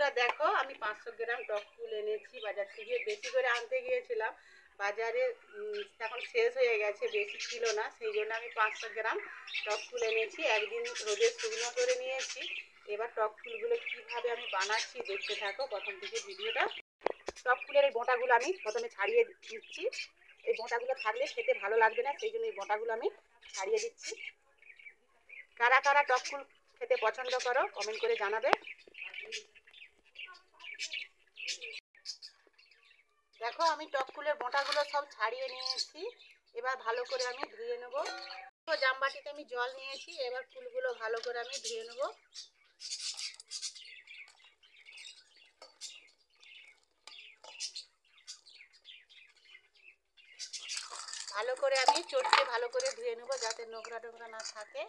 বন্ধুরা দেখো আমি 500 গ্রাম টক ফুল এনেছি বাজার থেকে। বেশি করে আনতে গিয়েছিলাম, বাজারে এখন শেষ হয়ে গেছে, বেশি ছিল না, সেই জন্য আমি 500 গ্রাম টক ফুল এনেছি। একদিন রোদে শুকনো করে নিয়েছি। এবার টক ফুলগুলো কীভাবে আমি বানাচ্ছি দেখতে থাকো প্রথম থেকে ভিডিওটা। টক ফুলের এই বোঁটাগুলো আমি প্রথমে ছাড়িয়ে দিচ্ছি। এই বোঁটাগুলো থাকলে খেতে ভালো লাগবে না, সেই জন্য এই বোঁটাগুলো আমি ছাড়িয়ে দিচ্ছি। কারা কারা টক ফুল খেতে পছন্দ করো কমেন্ট করে জানাবে। দেখো আমি টক ফুলের বোঁটাগুলো সব ছাড়িয়ে নিয়েছি। এবার ভালো করে আমি ধুয়ে নেব। জামবাটিতে আমি জল নিয়েছি, এবার ফুলগুলো ভালো করে আমি ধুয়ে নেব। ভালো করে আমি চটকে ভালো করে ধুয়ে নেব যাতে নোংরা টোংরা না থাকে।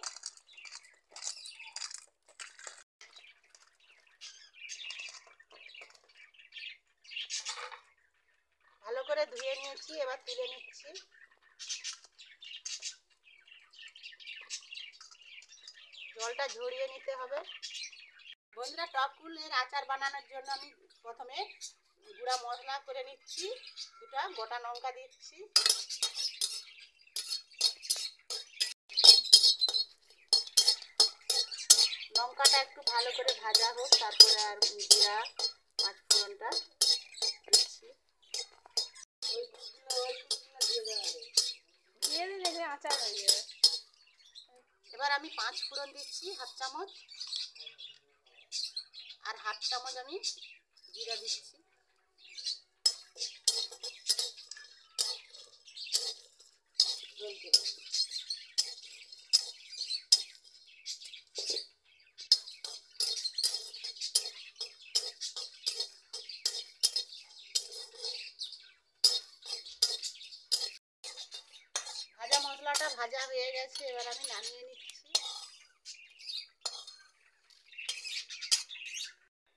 ভালো করে ধুয়ে নিয়েছি, এবার তুলে নিচ্ছি। জলটা ঝরিয়ে নিতে হবে। বন্ধুরা টক ফুলের আচার বানানোর জন্য আমি প্রথমে গুঁড়া মশলা করে নিচ্ছি। দুটা গোটা লঙ্কা দিচ্ছি, লঙ্কাটা একটু ভালো করে ভাজা হোক, তারপরে আর জিরা পাঁচফোড়নটা দিচ্ছি। আচার হয়ে যাবে। এবার আমি 5 ফোড়ন দিচ্ছি, হাফ চামচ, আর হাফ চামচ আমি জিরা দিচ্ছি। ভাজা মশলাটা ভাজা হয়ে গেছে, এবার আমি নামিয়ে নিচ্ছি।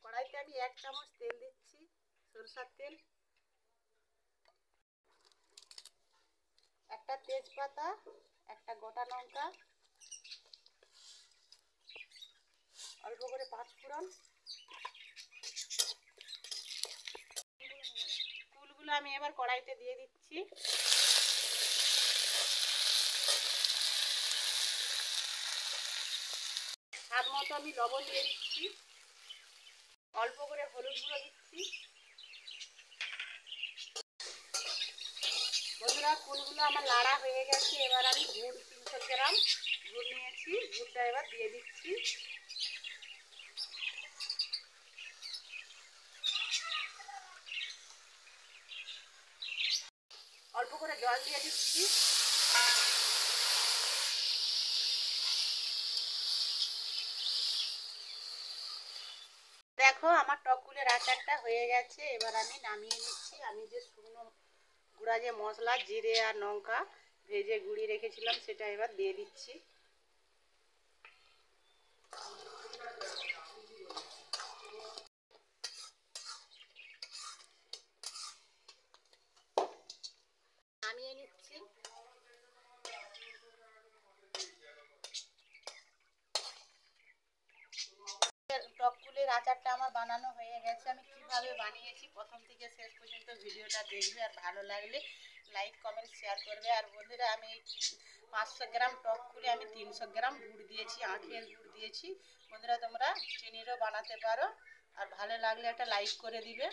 কড়াইতে আমি 1 চামচ তেল দিচ্ছি, সরষের তেল, একটা তেজপাতা, একটা গোটা লঙ্কা, অল্প করে 5 ফোড়ন। ফুলগুলো আমি এবার কড়াইতে দিয়ে দিচ্ছি। স্বাদ মতো আমি লবণ দিয়ে দিচ্ছি, অল্প করে হলুদ গুঁড়ো দিচ্ছি। বন্ধুরা ফুলগুলো আমার লাড়া হয়ে গেছে, এবার আমি গুড় 300 গ্রাম গুড় নিয়েছি, গুড়টা এবার দিয়ে দিচ্ছি। অল্প করে জল দিয়ে দিচ্ছি। দেখো আমার টক ফুলের আচারটা হয়ে গেছে, এবার আমি নামিয়ে নিচ্ছি। আমি যে শুকনো গুঁড়া যে মশলা জিরে আর লঙ্কা ভেজে গুঁড়িয়ে রেখেছিলাম সেটা এবার দিয়ে দিচ্ছি। নামিয়ে নিচ্ছি। টক ফুলের আচারটা আমার বানানো হয়ে গেছে। আমি কিভাবে বানিয়েছি প্রথম থেকে শেষ পর্যন্ত ভিডিওটা দেখবে, আর ভালো লাগলে লাইক কমেন্ট শেয়ার করবে। আর বন্ধুরা আমি 500 গ্রাম টক ফুলে আমি 300 গ্রাম গুড় দিয়েছি, আখের গুড় দিয়েছি। বন্ধুরা তোমরা চিনিরও বানাতে পারো, আর ভালো লাগলে একটা লাইক করে দিবে।